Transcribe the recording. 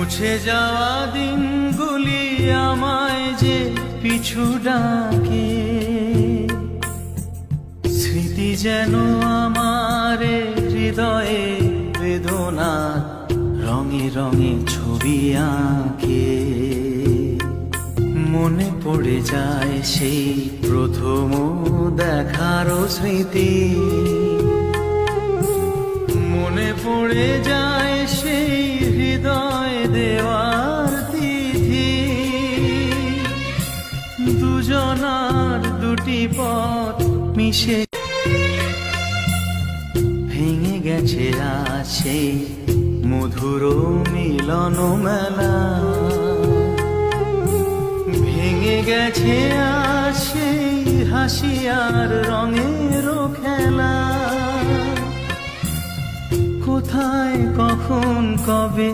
মুছে যাওয়া দিনগুলি আমায় যে পিছু ডাকে, স্মৃতি যেন আমার হৃদয়ে বেদনার রঙে রঙে ছবি আঁকে। মনে পড়ে যায় সেই প্রথম দেখারও স্মৃতি, মনে পড়ে যায় সেই হৃদয় দেওয়ার তিথি। দুজনার দুটি পথ মিশে ভেঙে গেছে আজ সেই মধুর মিলন মেলা, ভেঙে গেছে আজ সেই হাসি আর রঙের খেলা। কোথায় কখন কবে